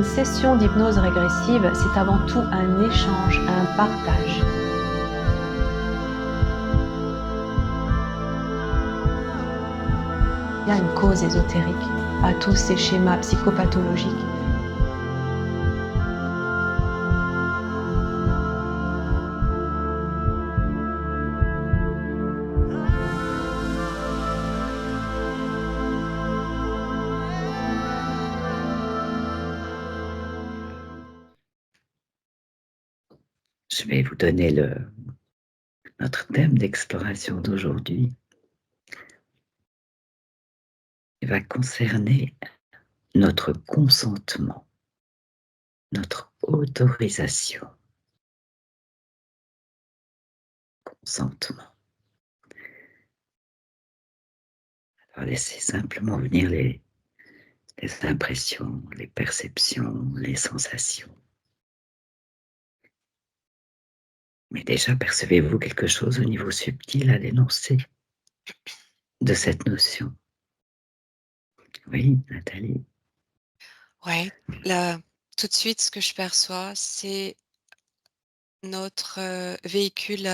Une session d'hypnose régressive, c'est avant tout un échange, un partage. Il y a une cause ésotérique à tous ces schémas psychopathologiques. Je vais vous donner notre thème d'exploration d'aujourd'hui. Il va concerner notre consentement, notre autorisation. Consentement. Alors laissez simplement venir les impressions, les perceptions, les sensations. Mais déjà, percevez-vous quelque chose au niveau subtil à l'énoncé de cette notion? Oui, Nathalie. Ouais, là, tout de suite, ce que je perçois, c'est notre, véhicule,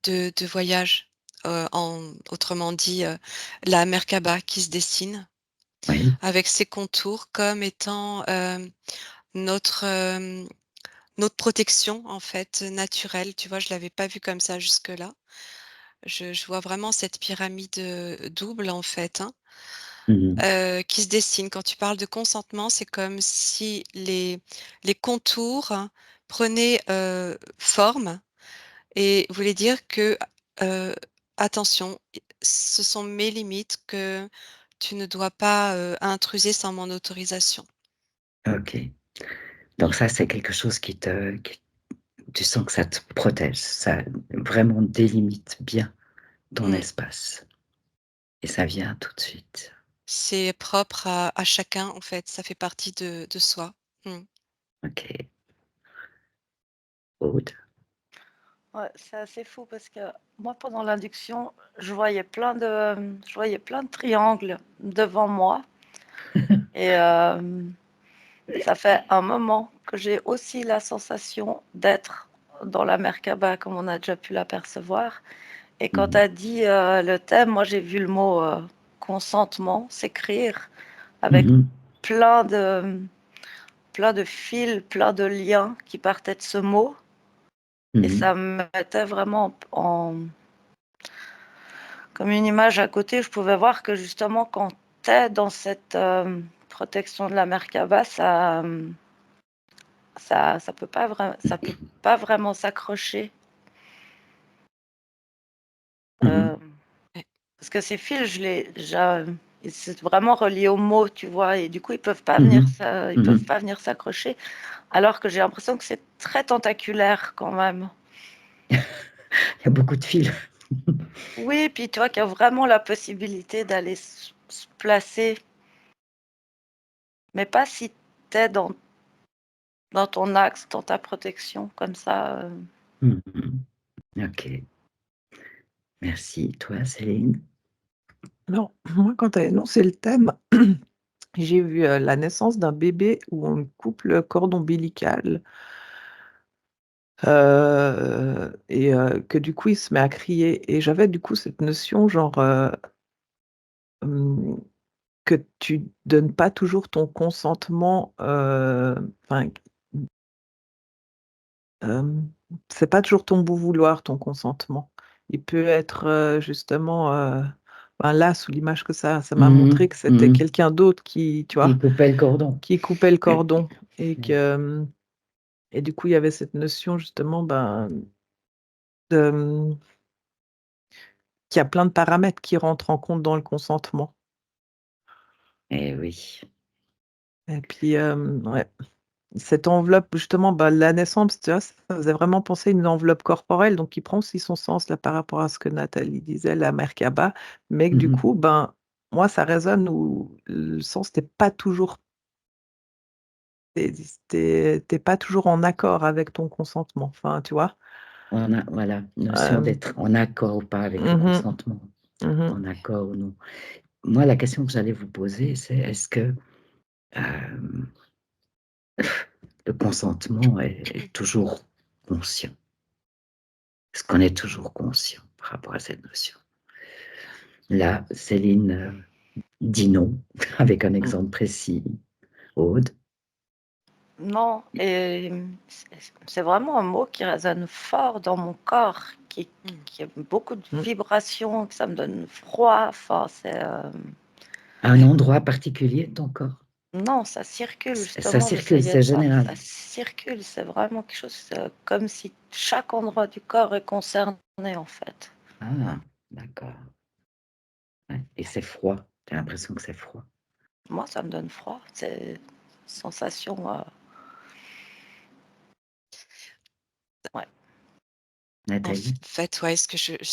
de voyage, autrement dit, la Merkaba qui se dessine Oui. avec ses contours comme étant, notre, notre protection, en fait, naturelle. Tu vois? Je l'avais pas vu comme ça jusque-là. Je vois vraiment cette pyramide, double, en fait, hein. Mmh. Qui se dessine. Quand tu parles de consentement, c'est comme si les contours prenaient, forme et voulaient dire que, heu, attention, ce sont mes limites que tu ne dois pas, intruser sans mon autorisation. OK. Donc ça, c'est quelque chose qui tu sens que ça te protège, ça vraiment délimite bien ton Mmh. espace et ça vient tout de suite. C'est propre à chacun, en fait, ça fait partie de soi. Mmh. OK. Aude? Ouais, c'est assez fou parce que moi, pendant l'induction, je voyais plein de triangles devant moi. Et ça fait un moment que j'ai aussi la sensation d'être dans la Merkaba, comme on a déjà pu l'apercevoir. Et quand tu Mmh. as dit le thème, moi j'ai vu le mot consentement s'écrire avec Mmh. plein de, plein de fils, plein de liens qui partaient de ce mot. Et Mmh. ça me mettait vraiment comme une image à côté. Je pouvais voir que justement, quand tu es dans cette protection de la Merkaba, ça peut pas vraiment s'accrocher. Mmh. Euh, Ouais. Parce que ces fils, je les, déjà, c'est vraiment relié aux mots, tu vois, et du coup, Mmh. ils peuvent Mmh. pas venir s'accrocher, alors que j'ai l'impression que c'est très tentaculaire quand même. Il y a beaucoup de fils. Oui, puis tu vois qu'il y a vraiment la possibilité d'aller se placer, mais pas si t'es dans ton axe, dans ta protection, comme ça. Mmh. OK. Merci. Toi, Céline? Alors, moi, quand tu as énoncé le thème, j'ai vu, la naissance d'un bébé où on lui coupe le cordon ombilical, et que du coup, il se met à crier et j'avais du coup cette notion genre, hem, que tu donnes pas toujours ton consentement, enfin, c'est pas toujours ton bon vouloir, ton consentement. Il peut être, justement, ben, là, sous l'image que ça m'a Mmh. montré que c'était Mmh. quelqu'un d'autre qui, tu vois? Il coupait le cordon. Qui coupait le cordon et Mmh. que, et du coup, il y avait cette notion justement, ben, de, qu'il y a plein de paramètres qui rentrent en compte dans le consentement Eh oui. et puis, ouais, cette enveloppe justement, bah, la naissance, tu vois, ça faisait vraiment penser à une enveloppe corporelle donc qui prend aussi son sens là par rapport à ce que Nathalie disait, la Merkaba, mais que du Mmh. coup, ben, moi ça résonne où le sens n'est pas toujours tu pas toujours en accord avec ton consentement, enfin, tu vois? On a voilà, notion Hem, d'être en accord ou pas avec le mmh mh. consentement, Mmh. en accord ou non. Moi, la question que j'allais vous poser, c'est est-ce que, hem, le consentement est toujours conscient. Est-ce qu'on est toujours conscient par rapport à cette notion? Là, Céline dit non, avec un exemple précis. Aude? Non, et c'est vraiment un mot qui résonne fort dans mon corps, qui a beaucoup de vibrations, que ça me donne froid. Enfin, c'est Un endroit particulier de ton corps? non, ça circule Ça justement. circule, J'essayais c'est ça. général. Ça circule. C'est vraiment quelque chose comme si chaque endroit du corps est concerné en fait. Ah, d'accord. Ouais. Et c'est froid. J'ai l'impression que c'est froid. Moi, ça me donne froid. C'est une sensation. Ouais. En Nathalie? fait, ouais, ce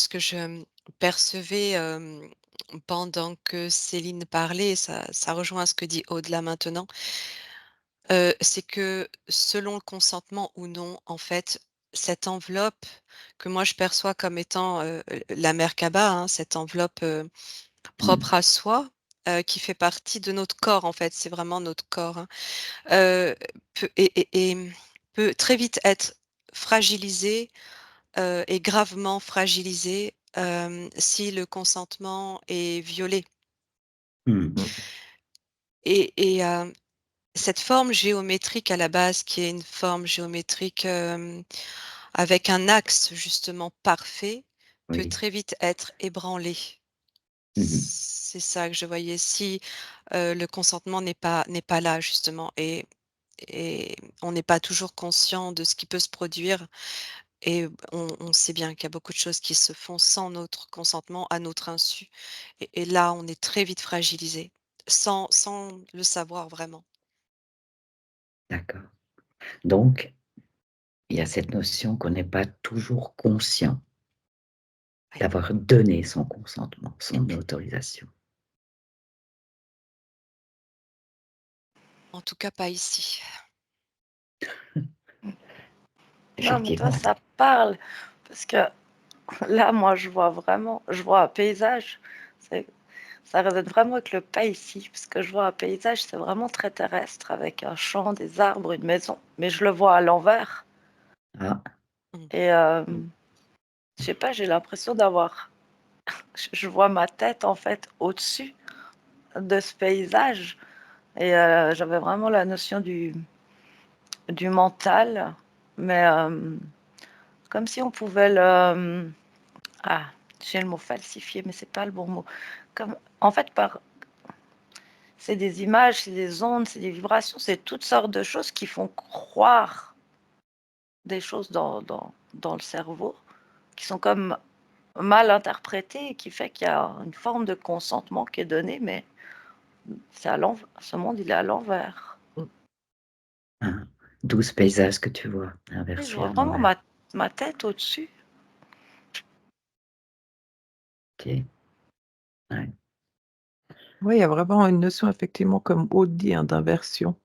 que je percevais pendant que Céline parlait, ça rejoint ce que dit Aude là maintenant, c'est que selon le consentement ou non, en fait, cette enveloppe que moi je perçois comme étant la Merkaba, hein, cette enveloppe propre à soi, qui fait partie de notre corps, en fait, c'est vraiment notre corps, hein, euh, peut très vite être fragilisée est gravement fragilisé, si le consentement est violé Mmh. et cette forme géométrique à la base qui est une forme géométrique, avec un axe justement parfait, peut Oui. très vite être ébranlée. Mmh. C'est ça que je voyais si, le consentement n'est pas là justement et on n'est pas toujours conscient de ce qui peut se produire. Et on sait bien qu'il y a beaucoup de choses qui se font sans notre consentement, à notre insu et là, on est très vite fragilisé, sans le savoir vraiment. D'accord. Donc, il y a cette notion qu'on n'est pas toujours conscient Ouais. d'avoir donné son consentement, son autorisation. En tout cas, pas ici. Non, mais toi, Effectivement. ça parle. Parce que là, moi, je vois un paysage. C'est- Ça résonne vraiment avec le pas ici. Parce que je vois un paysage, c'est vraiment très terrestre, avec un champ, des arbres, une maison. Mais je le vois à l'envers. Ah, Mmh. Et je sais pas, j'ai l'impression d'avoir. Je vois ma tête, en fait, au-dessus de ce paysage. Et j'avais vraiment la notion du mental. Mais comme si on pouvait le. Ah, j'ai le mot falsifié, mais c'est pas le bon mot. Comme, en fait, c'est des images, c'est des ondes, c'est des vibrations, c'est toutes sortes de choses qui font croire des choses dans le cerveau, qui sont comme mal interprétées et qui fait qu'il y a une forme de consentement qui est donnée, mais c'est à l'envers. Ce monde, il est à l'envers. hein. 12 paysages que tu vois, Et je inversés vois à vraiment l'envers. ma tête au-dessus. OK. Ouais. Oui, il y a vraiment une notion effectivement, comme Aude dit, hein, d'inversion.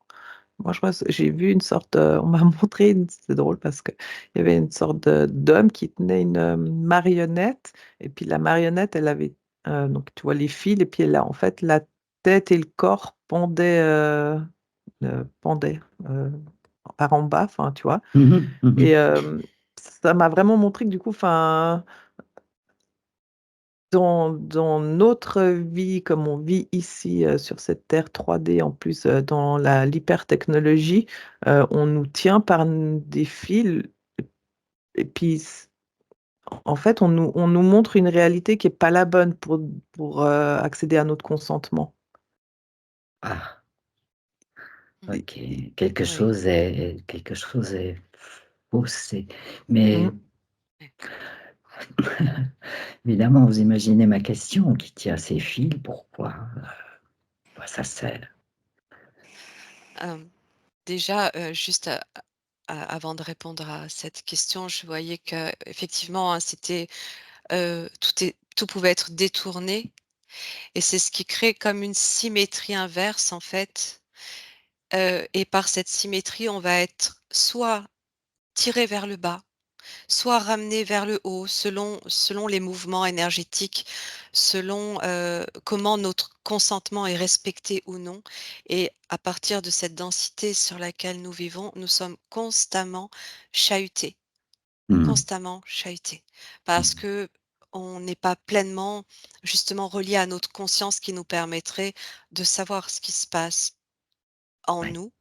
Moi, je vois, j'ai vu une sorte, on m'a montré, c'est drôle parce qu'il y avait une sorte d'homme qui tenait une marionnette, et puis la marionnette, elle avait, donc tu vois les fils, et puis elle a, en fait, la tête et le corps pendaient par en bas, enfin, tu vois. Mmh mh. Et Mmh. ça m'a vraiment montré que du coup, enfin, dans notre vie, comme on vit ici, sur cette terre 3D, en plus, dans l'hypertechnologie, on nous tient par des fils, et puis en fait, on nous montre une réalité qui est pas la bonne pour accéder à notre consentement. Ah, Mmh. Et OK. et Oui. Quelque chose est faussé. Mais mmh, Ouais. évidemment, vous imaginez ma question qui tient ses fils, pourquoi? À quoi ça sert? Hem, déjà, juste avant de répondre à cette question, je voyais qu'effectivement, hein, c'était, tout pouvait être détourné et c'est ce qui crée comme une symétrie inverse, en fait, et par cette symétrie, on va être soit tiré vers le bas soit ramené vers le haut selon les mouvements énergétiques, selon, comment notre consentement est respecté ou non, et à partir de cette densité sur laquelle nous vivons, nous sommes chahutés, Mmh. constamment chahutés. Parce Mmh. que on n'est pas pleinement, justement, relié à notre conscience qui nous permettrait de savoir ce qui se passe en Ouais. nous,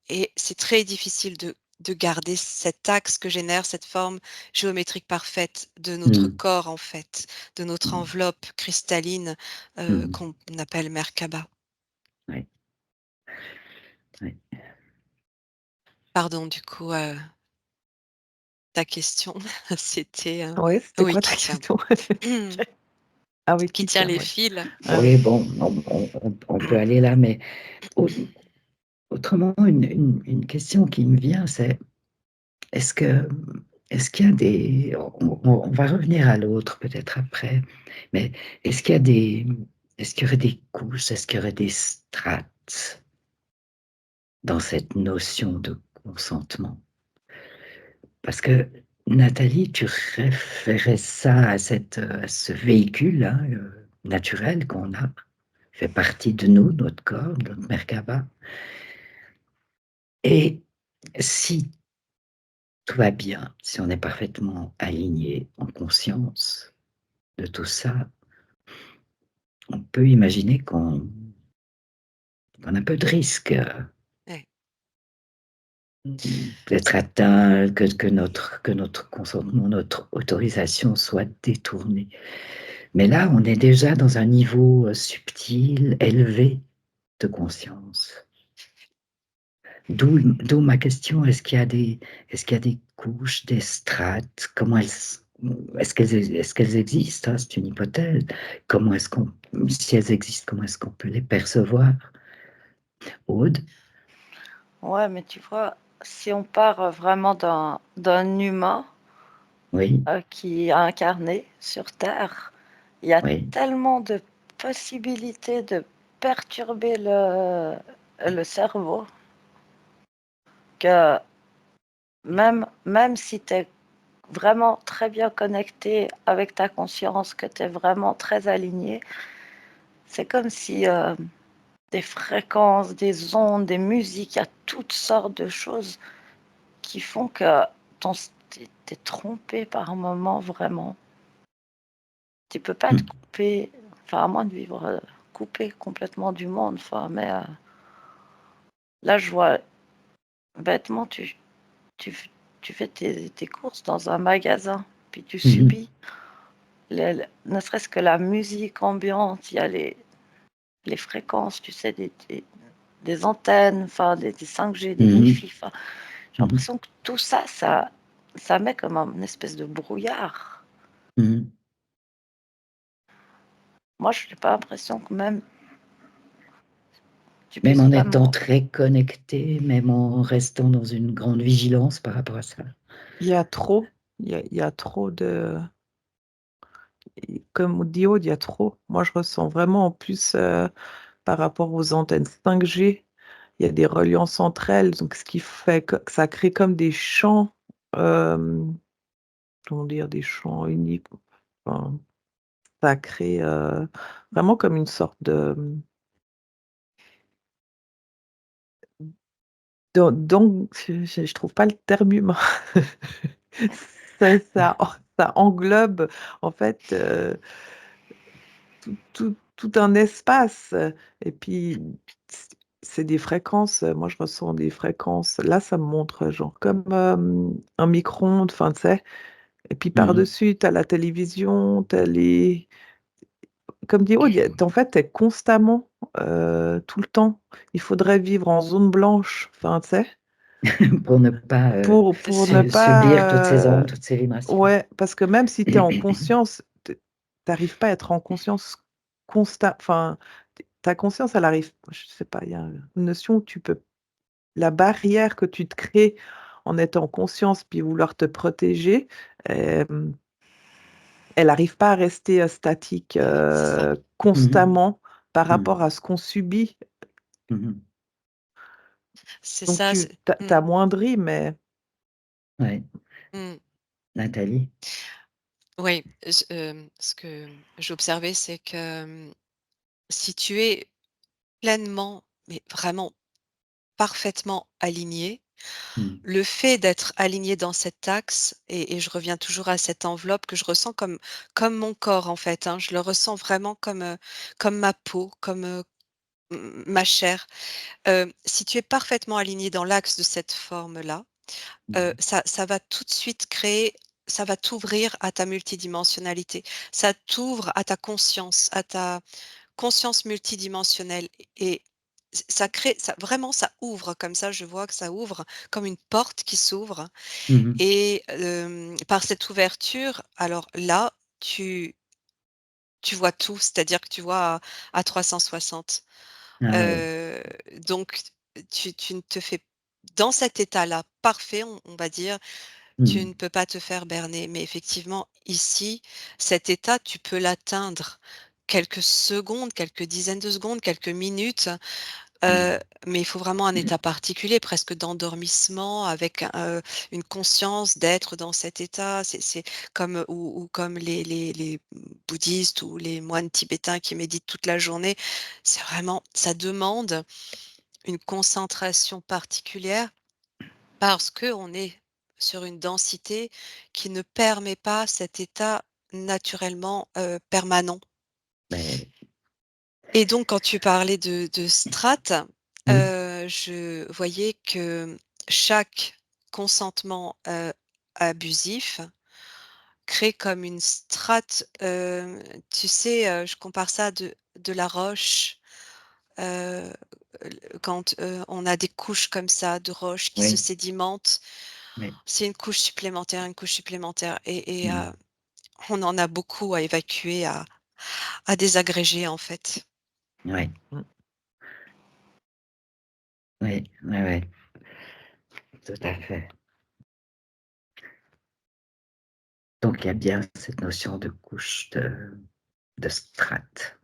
et c'est très difficile de garder cet axe que génère cette forme géométrique parfaite de notre Mmh. corps, en fait, de notre Mmh. enveloppe cristalline, Mmh. qu'on appelle Merkaba. Ouais. Ouais. Pardon, du coup, ta question, c'était, Ouais, c'était oui, quoi ta question? Ah oui, qui qui tient tient, les ouais. fils. Ah Oui, oui. bon, on peut aller là, mais au autrement, une question qui me vient, c'est est-ce que est-ce qu'il y a des on va revenir à l'autre peut-être après, mais est-ce qu'il y a des est-ce qu'il y aurait des couches, est-ce qu'il y aurait des strates dans cette notion de consentement? Parce que Nathalie, tu référais ça à à ce véhicule, hein, naturel qu'on a, fait partie de nous, notre corps, notre Merkaba. Et si tout va bien, si on est parfaitement aligné en conscience de tout ça, on peut imaginer qu'on a peu de risque Ouais. d'être atteint, que notre consentement, notre autorisation soit détournée. Mais là, on est déjà dans un niveau subtil, élevé de conscience. D'où ma question, est-ce qu'il y a des couches, des strates, est-ce qu'elles existent, hein, c'est une hypothèse. Si elles existent, comment est-ce qu'on peut les percevoir? Aude? Ouais, mais tu vois, si on part vraiment d'un humain Oui, qui est incarné sur Terre, il y a oui, tellement de possibilités de perturber le cerveau que même si tu es vraiment très bien connecté avec ta conscience, que tu es vraiment très aligné, c'est comme si des fréquences, des ondes, des musiques, il y a toutes sortes de choses qui font que t'es trompé par un moment vraiment. Tu peux pas te mm, couper, enfin à moins de vivre coupé complètement du monde, enfin, mais là je vois bêtement, tu, tu fais tes courses dans un magasin, puis tu mhm, subis, ne serait-ce que la musique ambiante, il y a les fréquences, tu sais, des antennes, enfin des 5G, des mhm, Wi-Fi, enfin, j'ai mhm, l'impression que tout ça, ça met comme une espèce de brouillard. mhm. Moi, je n'ai pas l'impression que même tu Même puisses en étant vraiment. très connecté, même en restant dans une grande vigilance par rapport à ça. Il y a trop, il y a trop de comme dit Aude, il y a trop. Moi, je ressens vraiment en plus, par rapport aux antennes 5G, il y a des reliances entre elles, donc ce qui fait que ça crée comme des champs, hem, comment dire? Des champs uniques, enfin, ça crée, vraiment comme une sorte de, je trouve pas le terme humain. Ça englobe en fait, tout un espace, et puis c'est des fréquences, moi je ressens des fréquences. Là, ça me montre genre comme, un micro-ondes, enfin, tu sais? Et puis Mhm, par-dessus, tu as la télévision, tu as les comme dit Aude, il y a en fait, tu es constamment, tout le temps. Il faudrait vivre en zone blanche, enfin, tu sais? pour ne pas Pour ne subir toutes ces pas, ondes, toutes ces vibrations. ouais, parce que même si tu es en conscience, tu arrives pas à être en conscience enfin, ta conscience, elle arrive, je sais pas, il y a une notion où tu peux la barrière que tu te crées en étant conscience, puis vouloir te protéger, hem, elle arrive pas à rester, statique, C'est ça. Mhm, constamment par rapport mhm, à ce qu'on subit. mhm. C'est Donc ça, tu c'est tu mmh, amoindris, mais Ouais. mmh. Nathalie? Oui, ce que j'ai observé, c'est que, si tu es pleinement, mais vraiment parfaitement aligné, Mmh. le fait d'être aligné dans cet axe et je reviens toujours à cette enveloppe que je ressens comme mon corps, en fait, hein. Je le ressens vraiment comme ma peau, comme, ma chair. Si tu es parfaitement aligné dans l'axe de cette forme-là, Mmh. ça va tout de suite créer ça va t'ouvrir à ta multidimensionnalité. Ça t'ouvre à ta conscience, à ta conscience multidimensionnelle et ça crée ça vraiment ça ouvre comme ça, je vois que ça ouvre comme une porte qui s'ouvre Mmh. et par cette ouverture, alors là, tu vois tout, c'est-à-dire que tu vois à 360. Ah oui. Heu, donc tu ne te fais dans cet état-là parfait, on va dire, tu Mmh. ne peux pas te faire berner. Mais effectivement, ici, cet état, tu peux l'atteindre quelques secondes, quelques dizaines de secondes, quelques minutes, Mmh. mais il faut vraiment un état particulier, presque d'endormissement avec une conscience d'être dans cet état. C'est comme ou comme les bouddhistes ou les moines tibétains qui méditent toute la journée. C'est vraiment ça demande une concentration particulière parce qu'on est sur une densité qui ne permet pas cet état naturellement, permanent. Beh, Et donc quand tu parlais de strates, mmh. je voyais que chaque consentement, abusif crée comme une strate, tu sais, je compare ça de la roche, heu, quand, on a des couches comme ça de roches qui se Oui, sédimentent. oui. C'est une couche supplémentaire et Mmh. on en a beaucoup à évacuer, à désagréger, en fait. Ouais, Mmh. oui, ouais, ouais, tout à fait. Donc il y a bien cette notion de couche de strates.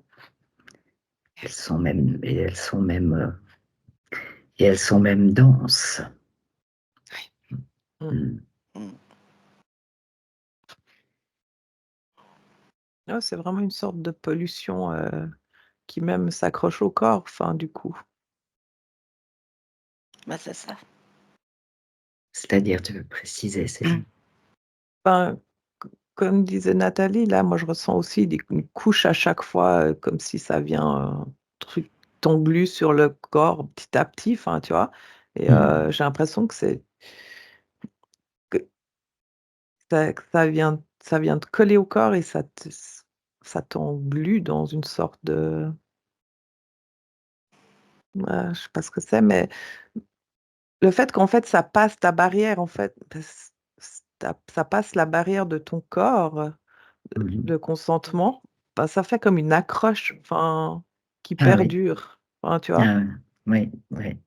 Elles sont même denses. Oui. Mmh. Mmh. Mmh. Ouais, c'est vraiment une sorte de pollution, qui même s'accroche au corps, enfin, du coup. Bah, c'est ça. C'est-à-dire, tu veux préciser, Céline? Ben, comme disait Nathalie, là, moi, je ressens aussi une couche à chaque fois, comme si ça vient, truc t'engluer sur le corps petit à petit, enfin, tu vois? Et Mmh. j'ai l'impression que ça vient te coller au corps et ça t'englue dans une sorte de je sais pas ce que c'est, mais le fait qu'en fait, ça passe ta barrière, en fait, ça passe la barrière de ton corps, Mmh mh. le consentement, bah, ça fait comme une accroche, enfin, qui Ah oui. perdure, enfin, tu vois? Ah oui, oui.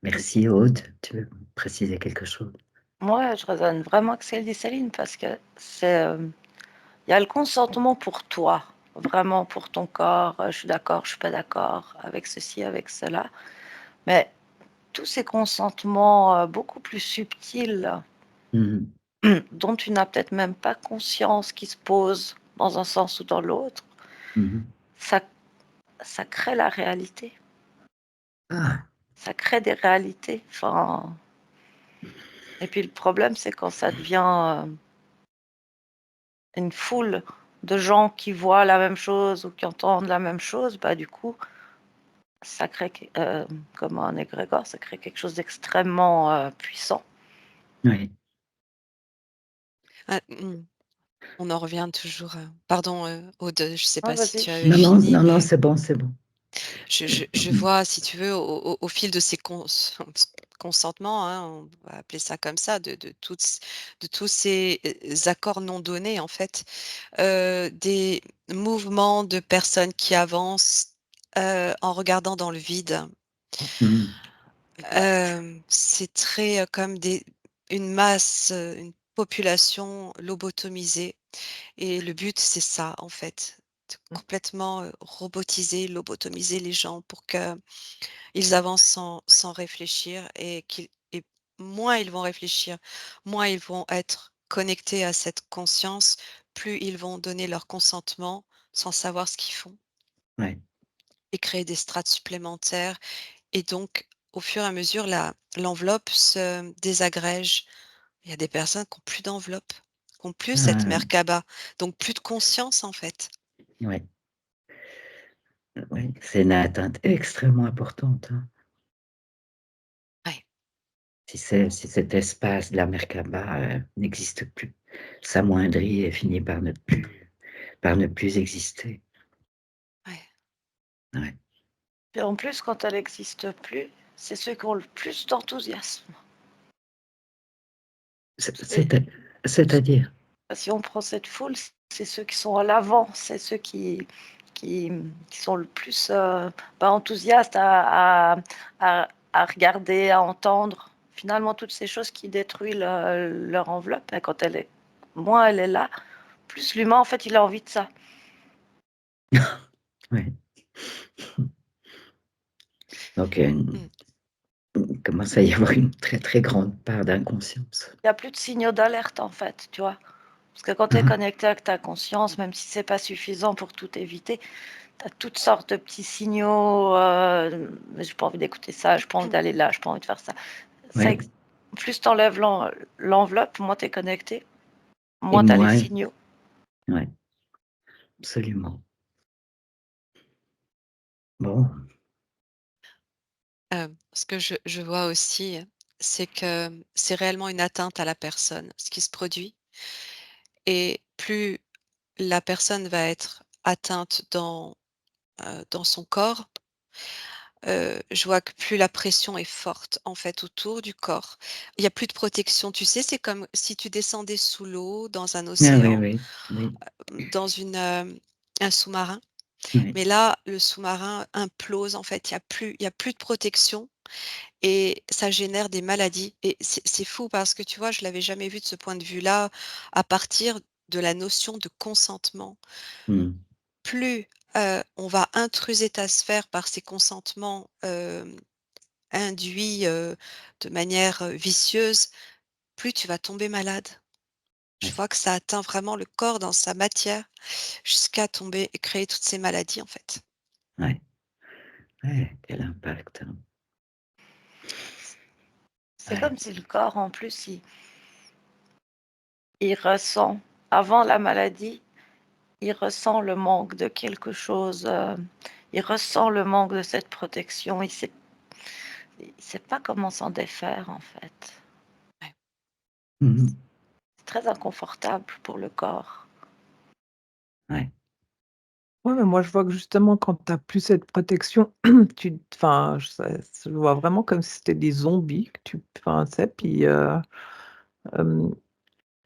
Merci Aude, tu veux préciser quelque chose? Moi, je raisonne vraiment que ce qu'elle dit Céline parce que il y a le consentement pour toi, vraiment pour ton corps, je suis d'accord, je suis pas d'accord avec ceci, avec cela. Mais tous ces consentements, beaucoup plus subtils, Mmh mh. dont tu n'as peut-être même pas conscience, qui se posent dans un sens ou dans l'autre, Mmh mh. ça ça crée la réalité. Ah! Ça crée des réalités, enfin et puis le problème, c'est quand ça devient, une foule de gens qui voient la même chose ou qui entendent la même chose, bah, du coup, ça crée comme un égrégore, ça crée quelque chose d'extrêmement, puissant. Oui. Ah, on en revient toujours, pardon, Aude, je ne sais Ah, pas si vas-y. tu avais Non, non, fini, non, non, mais c'est bon, c'est bon. je vois, si tu veux, au fil de ces consentements, hein, on va appeler ça comme ça, de tous ces, accords non donnés, en fait, des mouvements de personnes qui avancent, en regardant dans le vide. Mmh. C'est très, comme une masse, une population lobotomisée et le but, c'est ça, en fait, de complètement, robotiser, lobotomiser les gens pour qu'ils avancent sans réfléchir et moins ils vont réfléchir, moins ils vont être connectés à cette conscience, plus ils vont donner leur consentement sans savoir ce qu'ils font Ouais. et créer des strates supplémentaires. Et donc, au fur et à mesure, l'enveloppe se désagrège. Il y a des personnes qui ont plus d'enveloppe, qui ont plus cette Ah, Merkaba, donc plus de conscience en fait. ouais. Ouais. C'est une atteinte extrêmement importante, hein. Ouais. Si cet espace de la Merkaba n'existe plus, s'amoindrit et finit par ne plus exister. Ouais. Ouais. Et en plus, quand elle n'existe plus, c'est ceux qui ont le plus d'enthousiasme. Et C'est-à-dire? si on prend cette foule, c'est ceux qui sont à l'avant, c'est ceux qui sont le plus enthousiastes à regarder, à entendre. Finalement, toutes ces choses qui détruisent leur enveloppe, quand moins elle est là, plus l'humain, en fait, il a envie de ça. Ouais. Donc, il commence à y avoir une très très grande part d'inconscience. Il n'y a plus de signaux d'alerte, en fait, tu vois. Parce que quand tu es Ah, connecté avec ta conscience, même si c'est pas suffisant pour tout éviter, tu as toutes sortes de petits signaux. Mais j'ai pas envie d'écouter ça, j'ai pas envie d'aller là, j'ai pas envie de faire ça. ouais. Plus tu enlèves l'enveloppe, moins tu es connecté, Et moins tu as les moi, signaux. ouais, absolument. Bon, Ce que je vois aussi, c'est que c'est réellement une atteinte à la personne, ce qui se produit. Et plus la personne va être atteinte dans son corps, je vois que plus la pression est forte, en fait, autour du corps. Il y a plus de protection, tu sais? C'est comme si tu descendais sous l'eau, dans un ah oui, océan, oui, oui, dans un sous-marin. oui, Mais là, le sous-marin implose, en fait, il y a plus de protection et ça génère des maladies et c'est fou parce que, tu vois, je l'avais jamais vu de ce point de vue-là, à partir de la notion de consentement. mmh, Plus, on va intruser ta sphère par ces consentements, induits, de manière, vicieuse, plus tu vas tomber malade. Je ouais, vois que ça atteint vraiment le corps dans sa matière jusqu'à tomber et créer toutes ces maladies, en fait. ouais, ouais, quel impact, hein. C'est Ouais, comme si le corps, en plus, il ressent, avant la maladie, il ressent le manque de quelque chose. Il ressent le manque de cette protection. Il sait pas comment s'en défaire, en fait. mmh, C'est très inconfortable pour le corps. ouais, Ouais, mais moi, je vois que justement, quand tu as plus cette protection, enfin, je le vois vraiment comme si c'était des zombies que enfin, tu sais, puis, hem,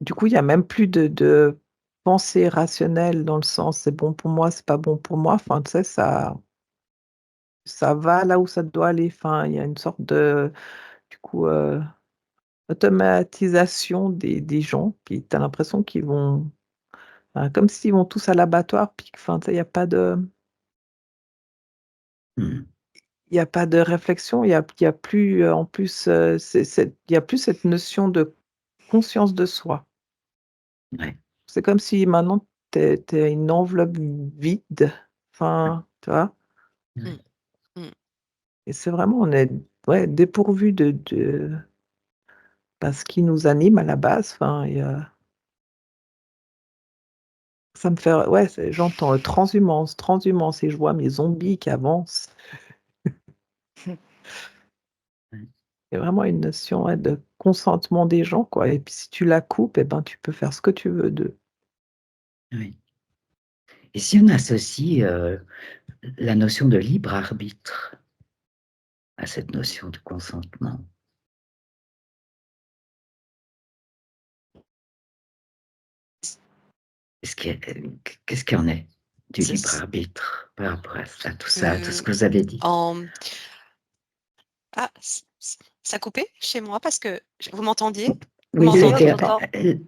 du coup, il y a même plus de pensée rationnelle dans le sens: «C'est bon pour moi, c'est pas bon pour moi». Enfin, tu sais, ça va là où ça doit aller. Enfin, il y a une sorte de, du coup, automatisation des gens, puis tu as l'impression qu'ils vont, comme s'ils vont tous à l'abattoir, puis enfin, tu sais, mmh, il y a pas de réflexion, il y a plus, en plus, il y a plus cette notion de conscience de soi. ouais, C'est comme si maintenant tu es une enveloppe vide, enfin, tu vois? Mmh, ouais, mmh. Et c'est vraiment, on est, ouais, dépourvu de ce qui nous anime à la base, enfin, et ça me fait, ouais, j'entends, transhumance, transhumance, et je vois mes zombies qui avancent. ouais, Il y a vraiment une notion, ouais, de consentement des gens, quoi, et puis si tu la coupes, et ben, tu peux faire ce que tu veux d'eux. oui. Et si on associe, la notion de libre arbitre à cette notion de consentement? Qu'est-ce qu'il y en est du C'est libre c arbitre par rapport à tout ça, à tout ce que vous avez dit? en ah, ça a coupé chez moi parce que vous m'entendiez? Vous Oui, Oui, ça a oui, on m'entendez? été t'entend.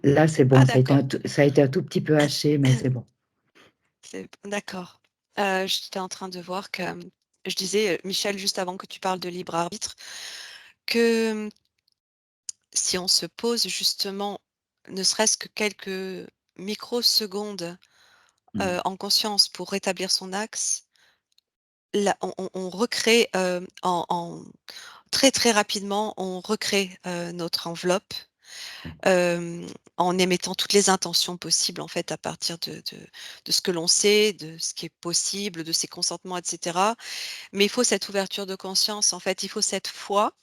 là, c'est bon, Ah d'accord, ça a été un tout petit peu haché, mais c'est bon. c'est d'accord. J'étais en train de voir que, je disais, Michel, juste avant que tu parles de libre arbitre, que, si on se pose justement ne serait-ce que quelques microsecondes en conscience pour rétablir son axe, là, on recrée très très rapidement, on recrée notre enveloppe Oui. en émettant toutes les intentions possibles en fait à partir de ce que l'on sait, de ce qui est possible, de ses consentements, etc. Mais il faut cette ouverture de conscience, en fait, il faut cette foi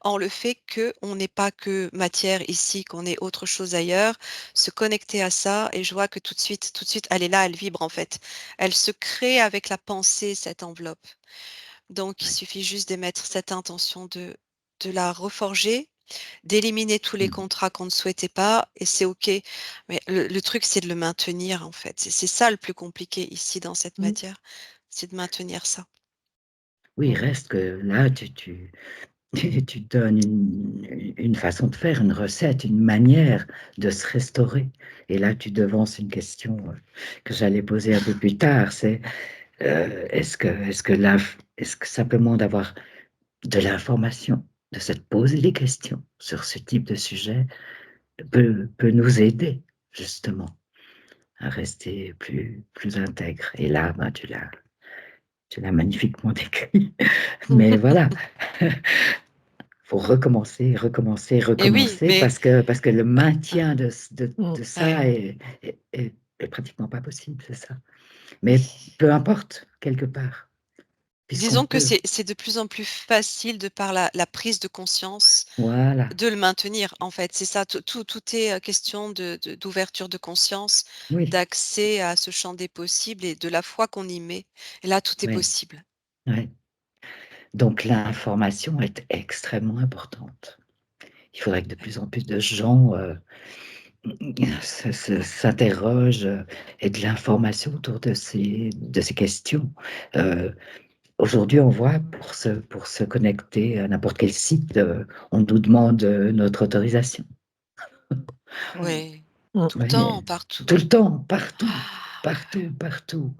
en le fait qu'on n'est pas que matière ici, qu'on est autre chose ailleurs, se connecter à ça et je vois que tout de suite, elle est là, elle vibre en fait. Elle se crée avec la pensée, cette enveloppe. Donc, il Oui. suffit juste d'émettre cette intention de la reforger, d'éliminer tous les contrats qu'on ne souhaitait pas et c'est OK. Mais le truc, c'est de le maintenir en fait. C'est ça le plus compliqué ici dans cette Mmh. matière, c'est de maintenir ça. Oui, il reste que là, tu donnes une façon de faire, une recette, une manière de se restaurer. Et là, tu devances une question que j'allais poser un peu plus tard, c'est est-ce que simplement d'avoir de l'information, de se poser des questions sur ce type de sujet peut nous aider justement à rester plus intègre. Et là, ben, tu l'as magnifiquement décrit. Mais voilà, faut recommencer, recommencer, Et oui, recommencer mais parce que le ah, maintien Mmh. de ouais. ça est pratiquement pas possible, c'est ça. Mais peu importe, quelque part, puisqu'on Disons que peut. c'est de plus en plus facile de par la prise de conscience Voilà, de le maintenir, en fait. C'est ça, tout est, question d'ouverture de conscience, oui, d'accès à ce champ des possibles et de la foi qu'on y met et là, tout est oui, possible. ouais. Donc l'information est extrêmement importante. Il faudrait que de plus en plus de gens s'interrogent et de l'information autour de ces questions. Euh, Aujourd'hui, on voit pour se connecter à n'importe quel site, on nous demande notre autorisation. Ouais, Mmh. tout le Ouais, temps, partout. tout le temps, partout, Ah, partout, partout.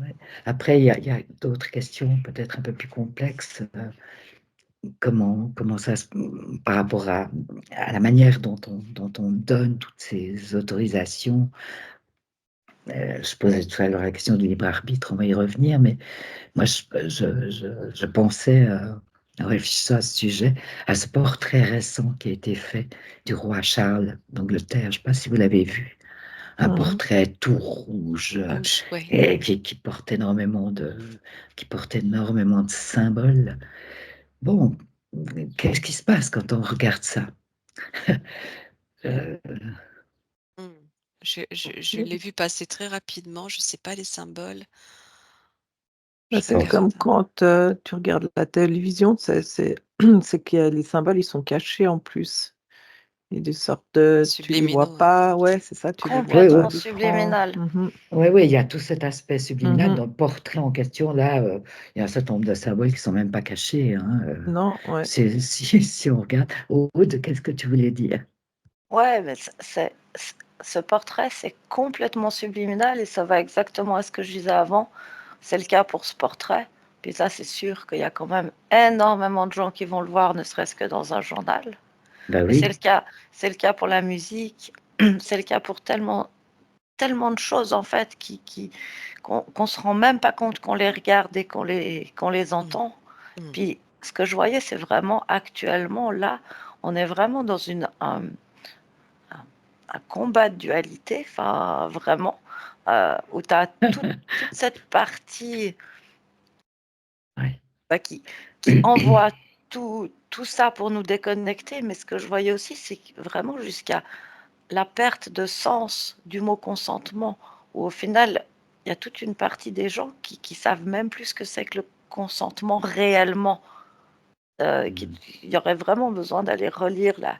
Ouais. Après, il y a d'autres questions peut-être un peu plus complexes. Comment ça se, par rapport à la manière dont on donne toutes ces autorisations. Je posais tout à l'heure la question du libre arbitre, on va y revenir, mais moi je pensais, en réfléchissant à ce sujet, à ce portrait récent qui a été fait du roi Charles d'Angleterre. Je ne sais pas si vous l'avez vu, un Mmh. portrait tout rouge rouge, ouais. et qui porte énormément de symboles. Bon, qu'est-ce qui se passe quand on regarde ça? Euh, Mmh. Je l'ai vu passer très rapidement, je sais pas les symboles. Bah, Je c'est bon, comme regarde. quand, tu regardes la télévision, c'est qu'il y a les symboles, ils sont cachés en plus. Il y a des sortes de tu les vois Subliminaux, ouais. pas, ouais, c'est ça, tu les vois oui, pas oui. Complètement à l'écran. subliminal. Mmh. Oui, oui, il y a tout cet aspect subliminal Mmh. dans le portrait en question. Là, il y a un certain nombre de symboles qui ne sont même pas cachés. Hein, Non, ouais. si on regarde. Aude, qu'est-ce que tu voulais dire? Ouais, mais ce portrait, c'est complètement subliminal et ça va exactement à ce que je disais avant. C'est le cas pour ce portrait. Puis ça, c'est sûr qu'il y a quand même énormément de gens qui vont le voir, ne serait-ce que dans un journal. Ben Mais oui, c'est le cas pour la musique, c'est le cas pour tellement, tellement de choses en fait qu'on se rend même pas compte qu'on les regarde et qu'on les Mmh. entend. Mmh. Puis ce que je voyais, c'est vraiment actuellement là, on est vraiment dans un combat de dualité, enfin vraiment, où tu as toute cette partie ouais. bah, qui envoie tout ça pour nous déconnecter. Mais ce que je voyais aussi, c'est que vraiment jusqu'à la perte de sens du mot consentement, où au final, il y a toute une partie des gens qui savent même plus ce que c'est que le consentement réellement. Il y aurait vraiment besoin d'aller relire la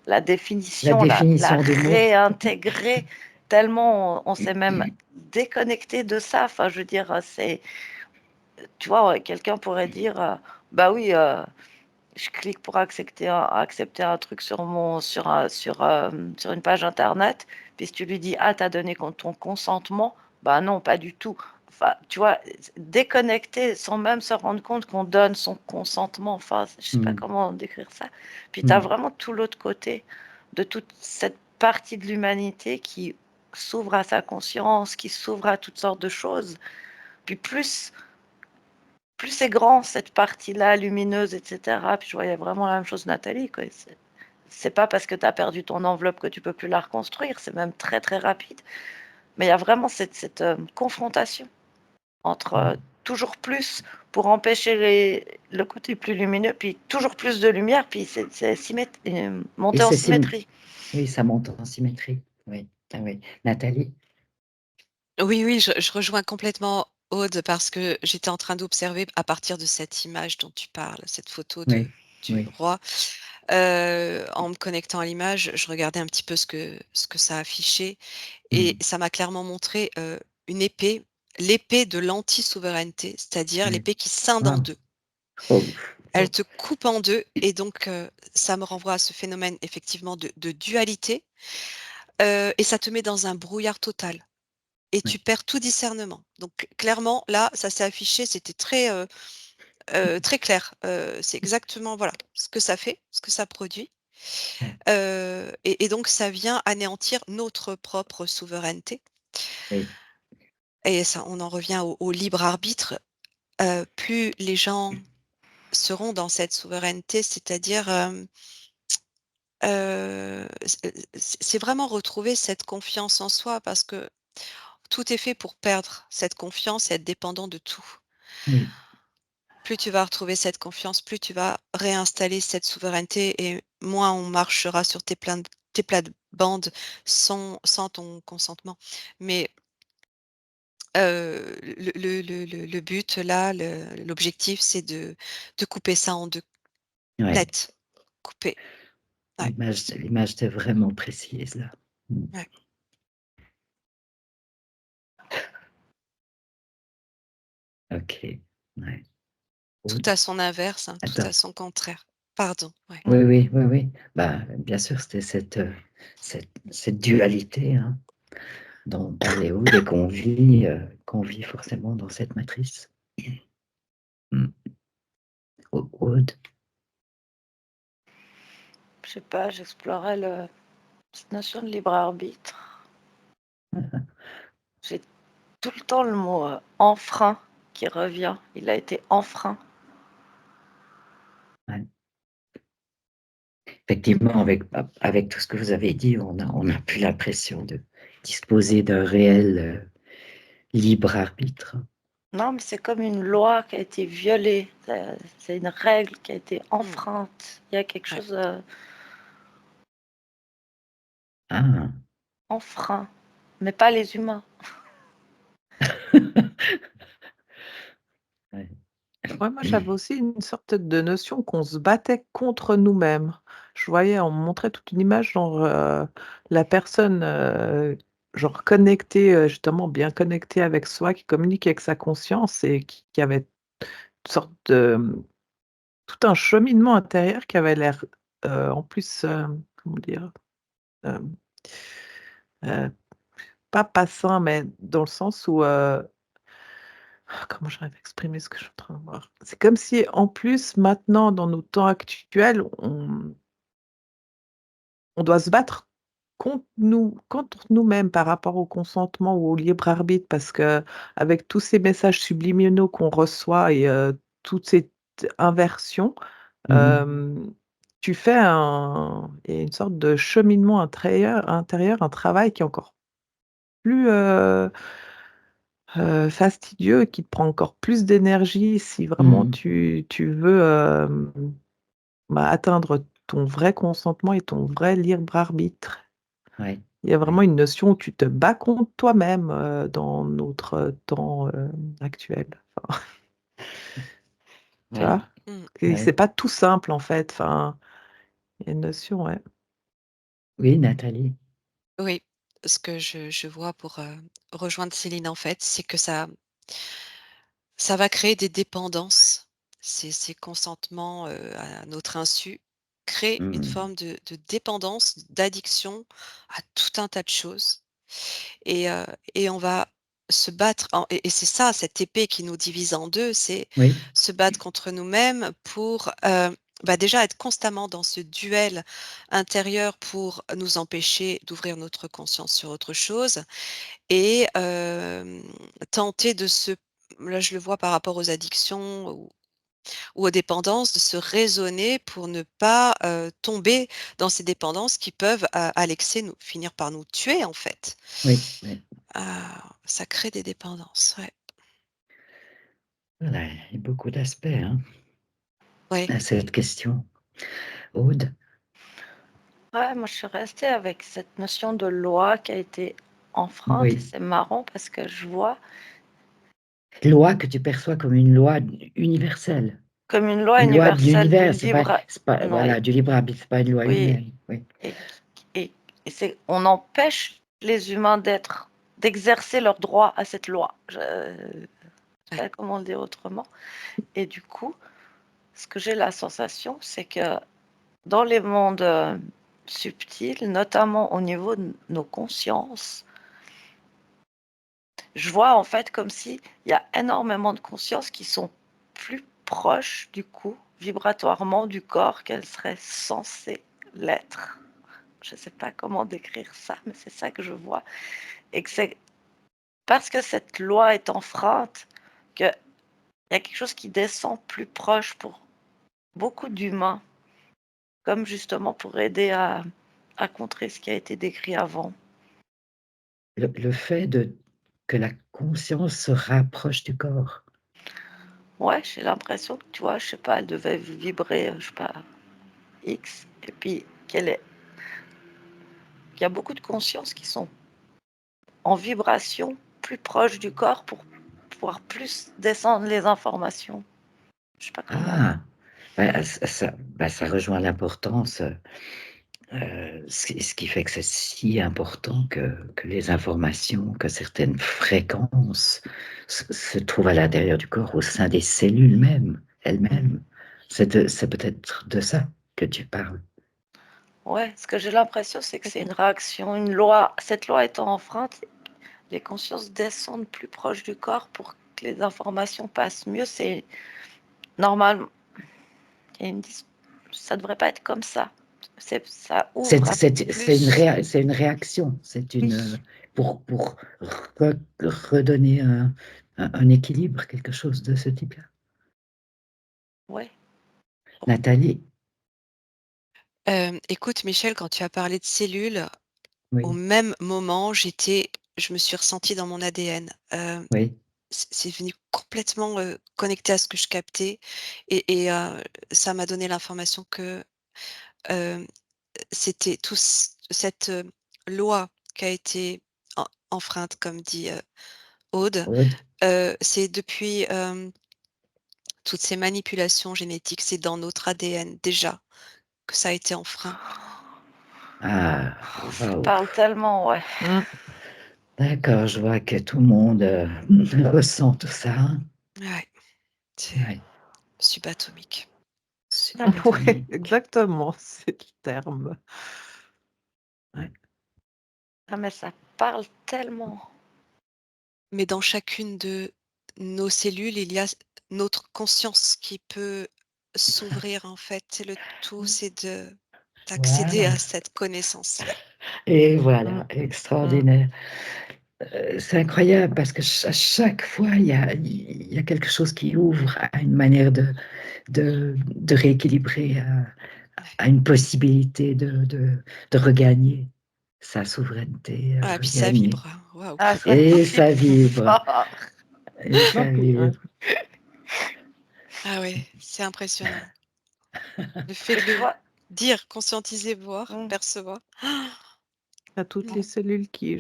La définition, la définition du mot. réintégrer, tellement on s'est même déconnecté de ça. Enfin, je veux dire, tu vois, quelqu'un pourrait dire, bah oui, je clique pour accepter un truc sur une page internet, puis si tu lui dis, ah, t'as donné ton consentement, bah non, pas du tout. Enfin, tu vois, déconnecter sans même se rendre compte qu'on donne son consentement. Enfin, je sais pas Mm, comment décrire ça. Puis tu as mm. vraiment tout l'autre côté de toute cette partie de l'humanité qui s'ouvre à sa conscience, qui s'ouvre à toutes sortes de choses. Puis plus c'est grand, cette partie-là, lumineuse, etc. Puis je voyais vraiment la même chose, Nathalie, quoi. C'est pas parce que tu as perdu ton enveloppe que tu peux plus la reconstruire, c'est même très très rapide. Mais il y a vraiment cette confrontation entre toujours plus pour empêcher le côté plus lumineux, puis toujours plus de lumière, puis c'est monter en symétrie. Oui, ça monte en symétrie. Oui, ah oui. Nathalie? Oui, je rejoins complètement Aude parce que j'étais en train d'observer à partir de cette image dont tu parles, cette photo Oui, du oui. roi. En me connectant à l'image, je regardais un petit peu ce que ça affichait et ça m'a clairement montré, une épée, l'épée de l'anti-souveraineté, c'est-à-dire Oui. l'épée qui scinde en Ah. 2. Oh. Elle te coupe en 2 et donc ça me renvoie à ce phénomène effectivement de dualité, et ça te met dans un brouillard total et tu Oui. perds tout discernement. Donc clairement, là, ça s'est affiché, c'était très clair. C'est exactement, voilà, ce que ça fait, ce que ça produit. Ouais. Et donc ça vient anéantir notre propre souveraineté Oui. et ça, on en revient au libre arbitre. Plus les gens seront dans cette souveraineté, c'est-à-dire, c'est vraiment retrouver cette confiance en soi parce que tout est fait pour perdre cette confiance et être dépendant de tout. Oui. Plus tu vas retrouver cette confiance, plus tu vas réinstaller cette souveraineté et moins on marchera sur tes plates-bandes sans ton consentement. Mais, le but là, l'objectif, c'est de couper ça en 2. Ouais. Net, coupé. Ouais. L'image est vraiment précise là. Ouais. OK. Ouais. Tout Aude? a son inverse, hein, tout Attends. a son contraire. Pardon, ouais. Oui. Bah, bien sûr, c'était cette dualité, hein, dont parlait Aude et qu'on vit forcément dans cette matrice. Aude? Je sais pas, j'explorais cette notion de libre arbitre. J'ai tout le temps le mot enfreint qui revient. Il a été enfreint. Ouais. Effectivement, avec tout ce que vous avez dit, on a plus l'impression de disposer d'un réel libre arbitre. Non, mais c'est comme une loi qui a été violée. C'est une règle qui a été enfreinte. Il y a quelque Ouais. chose Ah. enfreint, mais pas les humains. Ouais. Ouais, moi, j'avais aussi une sorte de notion qu'on se battait contre nous-mêmes. Je voyais, on me montrait toute une image, genre, la personne, genre connectée, justement bien connectée avec soi, qui communique avec sa conscience et qui avait une sorte de, tout un cheminement intérieur qui avait l'air, en plus, comment dire? Hem, pas sain, mais dans le sens où, comment j'arrive à exprimer ce que je suis en train de voir? C'est comme si, en plus, maintenant, dans nos temps actuels, on doit se battre contre nous-mêmes par rapport au consentement ou au libre arbitre parce qu'avec tous ces messages subliminaux qu'on reçoit et toute cette inversion, hem, tu fais il y a une sorte de cheminement intérieur, un travail qui est encore plus, fastidieux, qui te prend encore plus d'énergie si vraiment tu veux, atteindre ton vrai consentement et ton vrai libre arbitre. Ouais. Il y a vraiment une notion où tu te bats contre toi-même, dans notre temps, actuel. Enfin, tu Ouais. vois? Mmh. Et Ouais. c'est pas tout simple en fait, enfin, il y a une notion, ouais. Oui, Nathalie? Oui, ce que je vois pour, rejoindre Céline, en fait, c'est que ça va créer des dépendances. Ces consentements, à notre insu créent une forme de dépendance, d'addiction à tout un tas de choses et et on va se battre et c'est ça, cette épée qui nous divise en 2, c'est Oui. se battre contre nous-mêmes pour, déjà être constamment dans ce duel intérieur pour nous empêcher d'ouvrir notre conscience sur autre chose et tenter de se là je le vois par rapport aux addictions ou aux dépendances, de se raisonner pour ne pas, tomber dans ces dépendances qui peuvent à l'excès finir par nous tuer en fait. Oui, oui. Ça crée des dépendances, ouais. Voilà, il y a beaucoup d'aspects Ouais. à cette question. Aude? Ouais, moi je suis restée avec cette notion de loi qui a été enfreinte et Oui. c'est marrant parce que je vois Loi que tu perçois comme une loi universelle. comme une loi Une loi de universelle du l'univers, libre, voilà, oui, du libre arbitre, c'est pas une loi oui, humaine. Oui. et, et, et c'est, on empêche les humains d'exercer leur droit à cette loi. Je ne sais pas comment le dire autrement. Et du coup, ce que j'ai la sensation, c'est que dans les mondes subtils, notamment au niveau de nos consciences, je vois en fait comme s'il y a énormément de consciences qui sont plus proches du coup, vibratoirement du corps qu'elles seraient censées l'être. Je ne sais pas comment décrire ça, mais c'est ça que je vois. Et que c'est parce que cette loi est enfreinte qu'il y a quelque chose qui descend plus proche pour beaucoup d'humains, comme justement pour aider à contrer ce qui a été décrit avant. Le fait que la conscience se rapproche du corps. Ouais, j'ai l'impression que, tu vois, je sais pas, elle devait vibrer, je sais pas, X, et puis qu'il y a beaucoup de consciences qui sont en vibration plus proche du corps pour pouvoir plus descendre les informations. Je sais pas comment. Ah, ça rejoint l'importance, ce qui fait que c'est si important que les informations, que certaines fréquences se trouvent à l'intérieur du corps, au sein des cellules même, elles-mêmes. C'est peut-être de ça que tu parles. Ouais, ce que j'ai l'impression, c'est que c'est une réaction, une loi. Cette loi étant enfreinte, les consciences descendent plus proche du corps pour que les informations passent mieux. C'est normal. Il y a une ça devrait pas être comme ça. Ça ouvre à plus. C'est une réaction, Oui, pour redonner un équilibre, quelque chose de ce type-là. ouais. Nathalie? Écoute Michel, quand tu as parlé de cellules, au Oui, même moment, je me suis ressentie dans mon ADN. oui. C'est venu complètement, connecté à ce que je captais et ça m'a donné l'information que, hem, c'était tout cette, loi qui a été enfreinte comme dit, Aude, Aude? c'est depuis, toutes ces manipulations génétiques, c'est dans notre ADN déjà que ça a été enfreint. Ah, Ça waouh. parle tellement, ouais. Mmh. D'accord, je vois que tout le monde ressent tout ça. Ouais, c'est Ouais, subatomique. Ouais, subatomique. exactement, c'est le terme. Ouais. Ah, mais ça parle tellement. Mais dans chacune de nos cellules, il y a notre conscience qui peut s'ouvrir en fait. C'est le tout, c'est d'accéder Voilà. à cette connaissance-là. Et Mmh. voilà, Mmh. extraordinaire. C'est incroyable parce que à chaque fois, il y a quelque chose qui ouvre à une manière de rééquilibrer, à une possibilité de regagner sa souveraineté, Ah, puis ça regagner. vibre, hein. Waouh! Ah, ça Et ça vibre vibre, fort. et Non, ça puis ouais, vibre. Ah ouais, c'est impressionnant. Le fait Et de tu le vois, dire, conscientiser, voir, mm, percevoir. à toutes les Non, cellules qui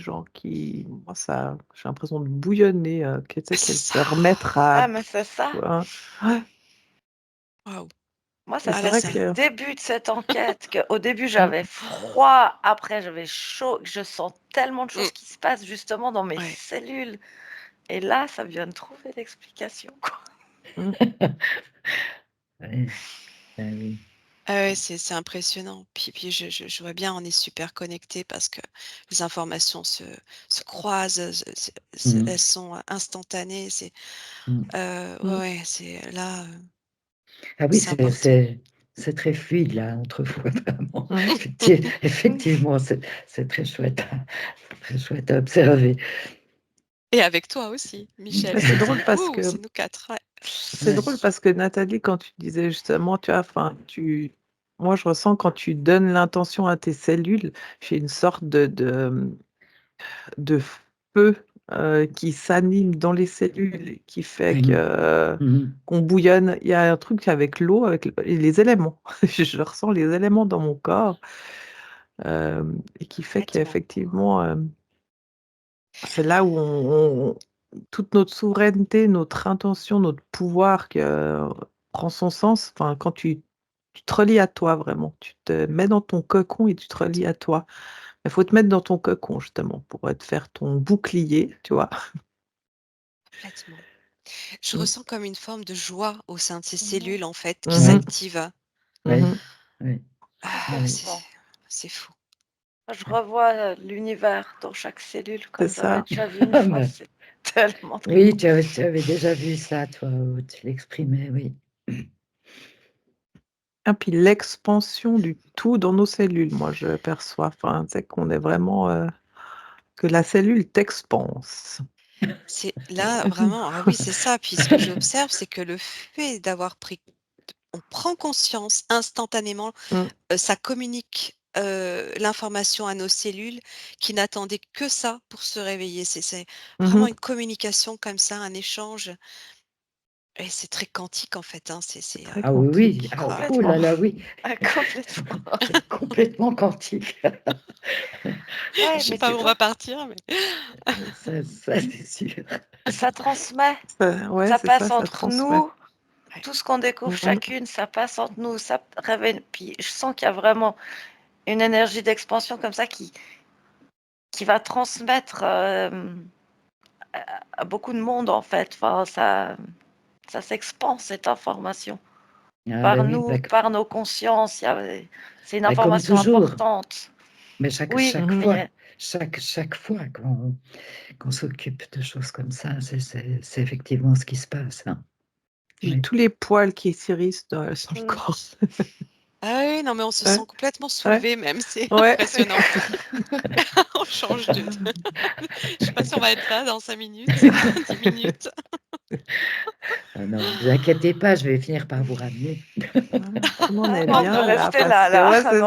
moi ça j'ai l'impression de bouillonner, que tu sais, c'est qu'elles ça. se remettre à ah, mais c'est ça. ouais, ouais Waouh! Moi, et ça Ah c'est là, vrai depuis ça le que début de cette enquête qu'au début mmh, j'avais froid, après j'avais chaud, que je sens tellement de mmh, choses qui se passent justement dans mes ouais. cellules. Et là, ça vient de trouver l'explication, quoi. mmh, Ouais, ah oui. Ah ouais, c'est impressionnant. Puis je vois bien, on est super connectés parce que les informations se croisent, elles Mm, sont instantanées. mm. Ouais, mmh, ouais, c'est là, Ah oui, c'est important. c'est très fluide là entre vous, vraiment. Mhm. Effectivement, c'est très chouette, très chouette à observer. Et avec toi aussi, Michel. Mais c'est drôle parce Ouh, que c'est nous 4. Ouais. c'est drôle parce que Nathalie, quand tu disais justement, tu vois, enfin, moi je ressens quand tu donnes l'intention à tes cellules, j'ai une sorte de feu qui s'anime dans les cellules, qui fait que Mhm. qu'on bouillonne. Il y a un truc avec l'eau, avec et les éléments. Je ressens les éléments dans mon corps et qui fait Complètement. qu'effectivement, c'est là où toute notre souveraineté, notre intention, notre pouvoir prend son sens. Enfin, quand tu te relis à toi vraiment, tu te mets dans ton cocon et tu te relis à toi. Il faut te mettre dans ton cocon justement pour te faire ton bouclier, tu vois? Complètement. Je Mmh. ressens comme une forme de joie au sein de ces Mhm. cellules, en fait, qui Mmh mh. s'activent. Oui, Mmh. oui, Ah, oui. Complètement. c'est fou. Je revois l'univers dans chaque cellule C'est comme j'avais ça. déjà vu une Ah, fois. ben, C'est tellement oui, trippant. tu avais déjà vu ça, toi, où tu l'exprimais, oui. Et puis l'expansion du tout dans nos cellules, moi je perçois. Enfin, c'est qu'on est vraiment, que la cellule t'expanse. C'est là, vraiment, ah oui, c'est ça. Puis ce que j'observe, c'est que le fait d'avoir pris on prend conscience instantanément, Mmh. ça communique, l'information à nos cellules qui n'attendaient que ça pour se réveiller. C'est Mmh vraiment mh. une communication comme ça, un échange et c'est très quantique, en fait, hein. C'est, Très Ah oui, oui. quantique. Ah, ah, oh Complètement. là là, oui. Complètement. C'est complètement quantique. je Ouais, sais mais pas tu où on va vois, partir, mais Ça, c'est sûr. ça transmet. Ouais, Ça c'est ça, passe ça entre transmet. nous. Tout ce qu'on découvre Mmh. chacune, ça passe entre nous. Ça réveille. Puis je sens qu'il y a vraiment une énergie d'expansion comme ça qui va transmettre à beaucoup de monde, en fait. Enfin, ça s'expand, cette information. Ah Par ben oui, nous, par nos consciences. C'est une comme information toujours. importante. Mais Oui, Mmh. mais chaque fois qu'on s'occupe de choses comme ça, c'est effectivement ce qui se passe, hein. J'ai Oui. tous les poils qui s'érissent sur le mm, corps. ah oui, non, mais on se Ouais, sent complètement ouais, soulevé même, c'est ouais. impressionnant. On change de je sais pas si on va être là dans 5 minutes, 10 minutes. Ah non, vous inquiétez pas, je vais finir par vous ramener. Comme on ah est non, on peut bien là, rester parce là, que là. ouais, Ah c'est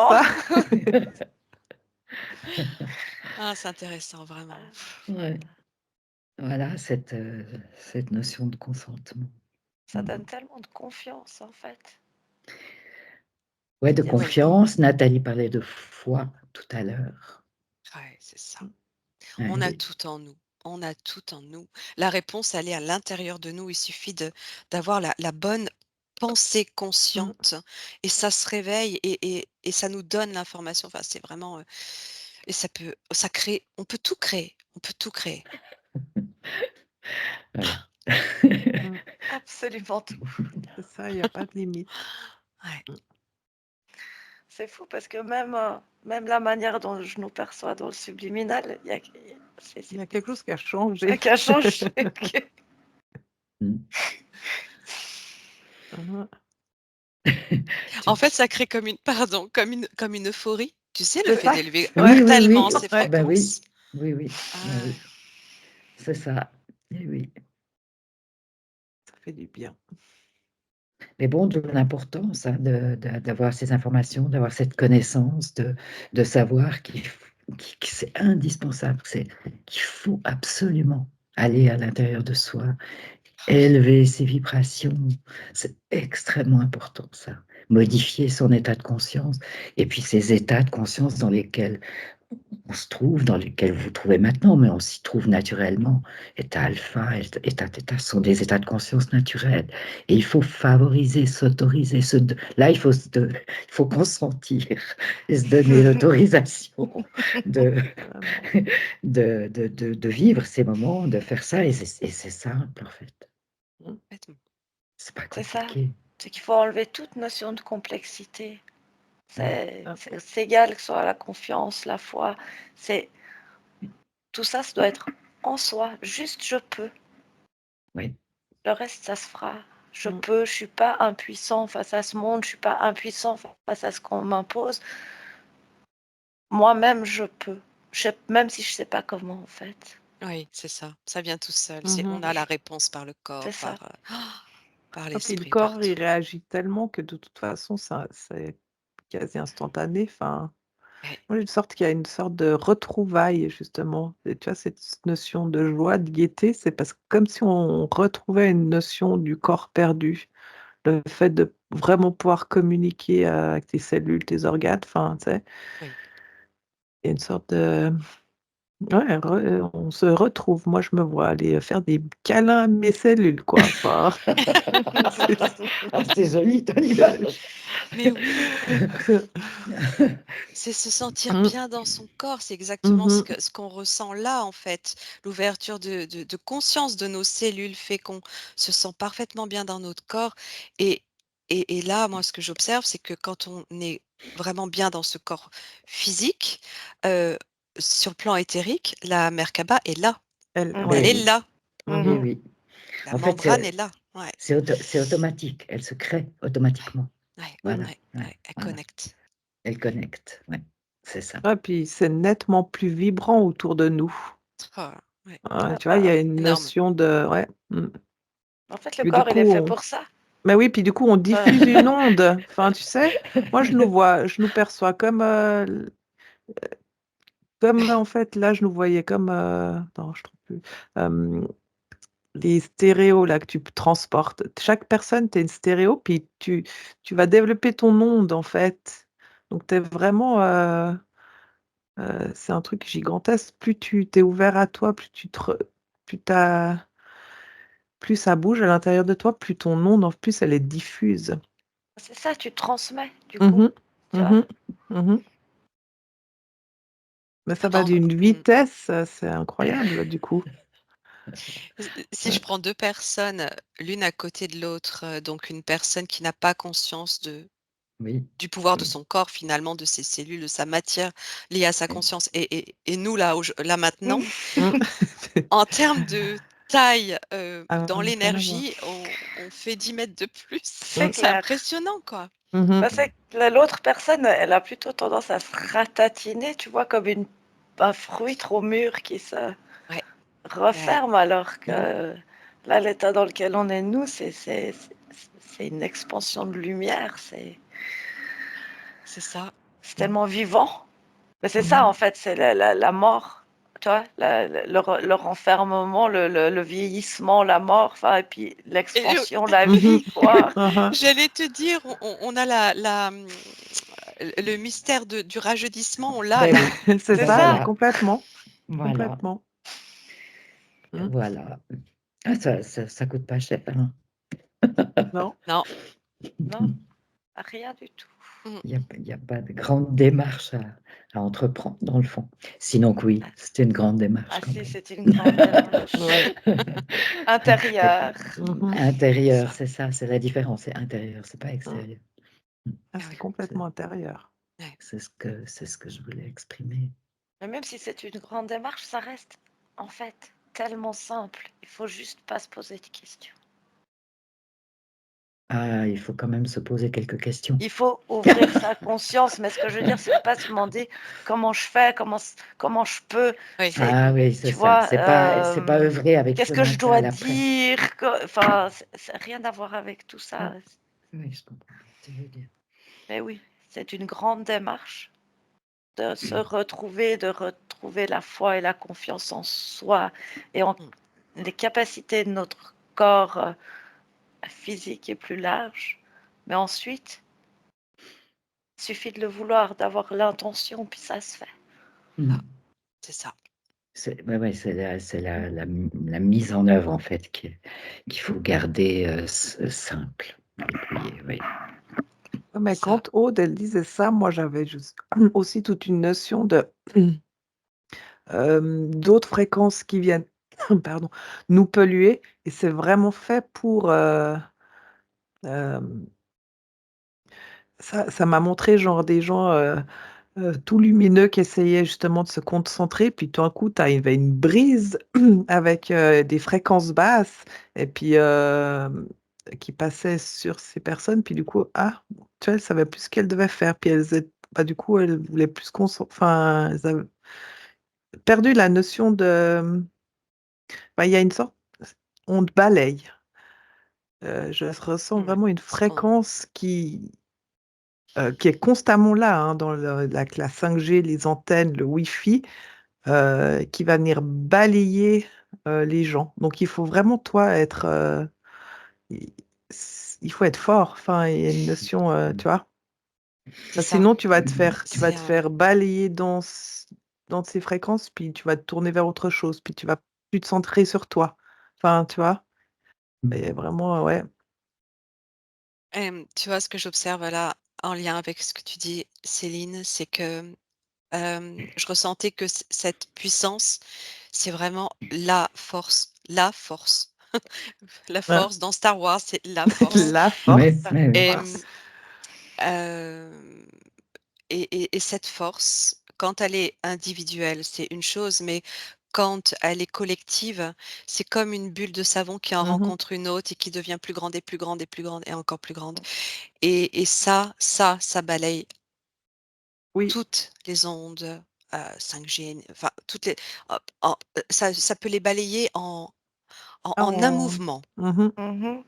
non. ça. Ah, c'est intéressant, vraiment. Ouais. Voilà cette notion de consentement. Ça donne tellement de confiance, en fait. Ouais, de Dire, Oui, confiance. Nathalie parlait de foi tout à l'heure. ouais, c'est ça. Ouais, On a oui. tout en nous. On a tout en nous. La réponse, elle est à l'intérieur de nous. Il suffit d'avoir la bonne pensée Mmh. consciente et ça se réveille et ça nous donne l'information. Enfin, c'est vraiment, et ça crée, on peut tout créer. On peut tout créer. Voilà. Mmh. absolument tout. C'est ça, il y a pas de limite. Ouais. Mmh. C'est fou parce que même la manière dont je nous perçois dans le subliminal, Il y a quelque chose qui a ça changé. qui a changé. Mm. Mmh. En fait, ça crée comme une pardon, comme une euphorie. Tu sais, le C'est fait ça. d'élever Oui, oui, tellement oui. ses Ouais. Ben oui. fréquences. Oui, oui. Ben Ah, oui. C'est ça. Eh oui. Ça fait du bien. Mais bon, d'où l'importance hein, d'avoir ces informations, d'avoir cette connaissance, de savoir que c'est indispensable, qu'il faut absolument aller à l'intérieur de soi, élever ses vibrations. C'est extrêmement important, ça. Modifier son état de conscience et puis ces états de conscience dans lesquels on se trouve, dans lesquels vous vous trouvez maintenant, mais on s'y trouve naturellement. État alpha, état θ sont des états de conscience naturels. Et il faut favoriser, s'autoriser. Là, il faut consentir et se donner l'autorisation de, Vraiment. de vivre ces moments, de faire ça. Et c'est simple, en fait. Mmh. complètement. C'est pas C'est ça. compliqué. C'est qu'il faut enlever toute notion de complexité. Ouais. C'est égal que ce soit la confiance, la foi. C'est tout ça, ça doit être en soi. Juste je peux. Oui. Le reste, ça se fera. Je Mm. peux, je suis pas impuissant face à ce monde, je suis pas impuissant face à ce qu'on m'impose. Moi-même, je peux, même si je sais pas comment, en fait. Oui, c'est ça. Ça vient tout seul. On Mhm. a la réponse par le corps, C'est ça. par Et puis le l'esprit, corps, il partout. réagit tellement que de toute façon, c'est quasi instantané. Enfin, Ouais. moi, j'ai une sorte qu'il y a une sorte de retrouvaille, justement. Et tu vois, cette notion de joie, de gaieté, c'est parce que comme si on retrouvait une notion du corps perdu. Le fait de vraiment pouvoir communiquer avec tes cellules, tes organes, enfin, tu sais, Oui. il y a une sorte de ouais, on se retrouve. Moi, je me vois aller faire des câlins à mes cellules, quoi, enfin, c'est Ah, c'est joli ton image. Mais oui, c'est se sentir Mmh. bien dans son corps. C'est exactement Mmh. ce qu'on ressent là, en fait. L'ouverture de conscience de nos cellules fait qu'on se sent parfaitement bien dans notre corps. Et, et là, moi, ce que j'observe, c'est que quand on est vraiment bien dans ce corps physique, euh, sur le plan éthérique, la Merkaba est là. Elle Mhm. Elle ouais. est Oui, là. oui, Mmh. Mhm. oui. La En fait, membrane est là. Ouais, c'est automatique. Elle se crée automatiquement. ouais, Voilà, ouais, ouais, ouais, elle voilà. connecte. Elle connecte. Ouais, c'est ça. Ouais, puis c'est nettement plus vibrant autour de nous. Oh, ouais, Ouais, Ah tu vois, il y bah, a une énorme. notion de ouais, en fait, le puis du corps, il est coup, fait on pour ça. mais oui, puis du coup, on Ouais. diffuse une onde. Enfin, tu sais, moi, je nous perçois comme en fait, là, je nous voyais comme, attends, je trouve plus, hem, les stéréos là que tu p transportes. Chaque personne, tu es une stéréo, puis tu vas développer ton onde, en fait. Donc tu es vraiment, c'est un truc gigantesque. Plus tu t'es ouvert à toi, plus tu te re plus tu plus ça bouge à l'intérieur de toi, plus ton onde, en plus, elle est diffuse. C'est ça, tu transmets, du Mmh coup. mh. Tu vois? Mmh. Mmh. Mais ça va Entendre. d'une vitesse, c'est incroyable, du coup. Si je Ouais. prends 2 personnes, l'une à côté de l'autre, donc une personne qui n'a pas conscience Oui, du pouvoir de oui, son corps finalement, de ses cellules, de sa matière liée à sa oui. conscience et nous là maintenant, Mmh. en termes de taille, Ah, dans rien à voir. l'énergie, on fait 10 mètres de plus. C'est Mmh. C'est clair. impressionnant, quoi. Mmh. Bah, c'est que l'autre personne, elle a plutôt tendance à se ratatiner, tu vois, comme un fruit trop mûr qui se Ouais, ouais, referme, alors Oui, que là, l'état dans lequel on est, nous, c'est une expansion de lumière, c'est ça. c'est tellement vivant. Mais c'est ça, Mmh. en fait, c'est la mort, tu vois, le renfermement, le vieillissement, la mort, enfin, et puis Et l'expansion, la Mmh. vie, quoi. Mmh. j'allais te dire, on a le mystère du rajeunissement, on l'a ben là. oui, C'est C'est ça, ça. voilà, complètement, voilà, complètement. Mmh. voilà. Ah, ça coûte pas cher, hein. Non. Non. Non, rien du tout. Mmh. Il y a pas de grande démarche à entreprendre, dans le fond. Sinon que oui, c'était une grande démarche Ah quand si, même. c'est une grande démarche. Ouais. Intérieure. Mmh. C'est Intérieur, ça. c'est ça, c'est la différence, c'est intérieur, c'est pas Mmh. extérieur. Mmh. Ah, Ah c'est oui. C'est complètement intérieur. Ouais. c'est ce que je voulais exprimer. Mais même si c'est une grande démarche, ça reste en fait tellement simple. Il faut juste pas se poser de questions. Ah, il faut quand même se poser quelques questions. Il faut ouvrir sa conscience, mais ce que je veux dire, c'est de pas se demander comment je fais, comment je peux. Oui. C'est, Ah oui, c'est tu ça. vois, C'est pas œuvrer avec qu'est-ce ce que je dois mental après. dire, enfin, c'est rien à voir avec tout Mm. ça. Oui, je comprends ce que tu veux dire. Mais oui, c'est une grande démarche de se retrouver, de retrouver la foi et la confiance en soi et en Mmh. les capacités de notre corps physique est plus large. Mais ensuite, il suffit de le vouloir, d'avoir l'intention, puis ça se fait. Ah, Mm. c'est ça. Ouais, c'est la mise en œuvre en fait qu'il faut garder simple. Et puis, oui. Ouais, mais Ça. quand Aude, elle disait ça, moi, j'avais juste aussi toute une notion de, d'autres fréquences qui viennent, pardon, nous polluer et c'est vraiment fait pour, hem, ça m'a montré genre des gens, tout lumineux qui essayaient justement de se concentrer, puis tout d'un coup, tu avais une brise avec, des fréquences basses et puis, qui passaient sur ces personnes, puis du coup, tu vois, elles savaient plus ce qu'elles devaient faire, puis du coup, elles voulaient plus enfin, elles avaient perdu la notion de, il y a une sorte on te balaye. Je ressens vraiment une On fréquence qui est constamment là, hein, dans la 5G, les antennes, le Wi-Fi, qui va venir balayer, les gens. Donc il faut vraiment, toi, être, i il faut être fort. Enfin, il y a une notion, tu vois? c'est ça. Sinon tu vas te C'est, faire balayer dans ces fréquences, puis tu vas te tourner vers autre chose, puis tu vas plus te centrer sur toi. Enfin, tu vois? Et vraiment, ouais. tu vois, ce que j'observe là, en lien avec ce que tu dis, Céline, c'est que, je ressentais que cette puissance, c'est vraiment la force, la force. La Hein? force dans Star Wars, c'est la force. La Oui, force. oui, oui. Et, Force. hem et cette force, quand elle est individuelle, c'est une chose, mais quand elle est collective, c'est comme une bulle de savon qui en Mmh. rencontre une autre et qui devient plus grande et plus grande et plus grande et encore plus grande. Et ça balaye Oui. toutes les ondes, 5G, enfin toutes les hop, ça peut les balayer en un En mouvement. Mmh. Mhm.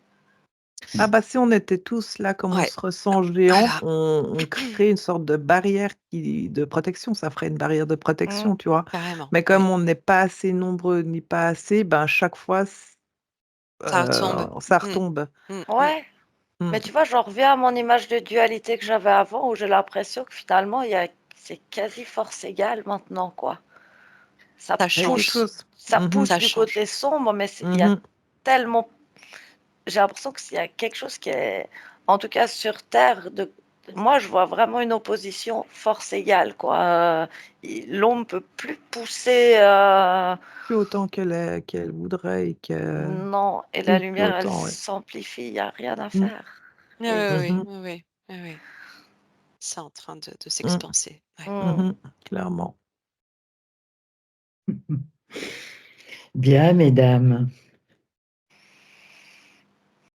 Si on était tous là comme on Ouais, se ressent géants, voilà. on crée une sorte de barrière de protection, ça ferait une barrière de Mm. protection, tu vois? Carrément, Mais ouais. comme on n'est pas assez nombreux ni pas assez, chaque fois Ça retombe. ça Mmh. retombe. Mmh mh. Ouais, Mmh. mais tu vois, j'en reviens à mon image de dualité que j'avais avant, où j'ai l'impression que finalement, c'est quasi force égale maintenant, quoi. Ça Ça Il y a quelque change, pousse, chose. ça Mmh. pousse ça du change. côté sombre, mais il y a Mmh. tellement, j'ai l'impression que s'il y a quelque chose qui est, en tout cas sur Terre, moi je vois vraiment une opposition force égale, quoi. L'ombre peut plus pousser, Plus autant qu'elle voudrait et que non, et la oui, plus lumière, elle autant, ouais. s'amplifie, il y a rien à Mmh. faire. Oui, Et, oui, oui, Mmh. oui, oui, oui, oui. C'est en train de Mmh. s'expanser. Ouais. mm, Mmh. Clairement. Bien, mesdames,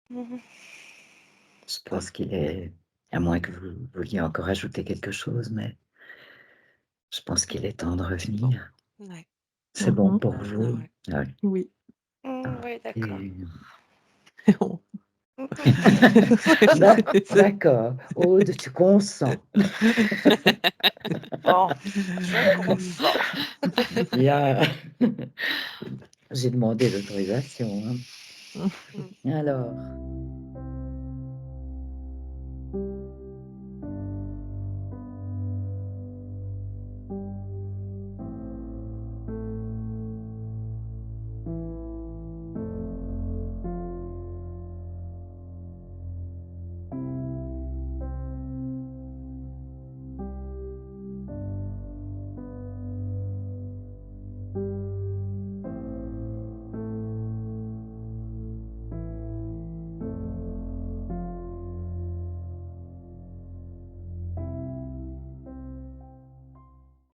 mhm. je pense qu'il est, à moins que vous vouliez encore ajouter quelque chose, mais je pense qu'il est temps de C'est bon. revenir. Ouais. C'est bon Mmh. pour Ah vous? ouais. Ah, Oui. Oui, d'accord. et- C'est D'accord. Aude, tu consens. Bon, je consens. Bien. J'ai demandé l'autorisation, hein. Mmh. Alors.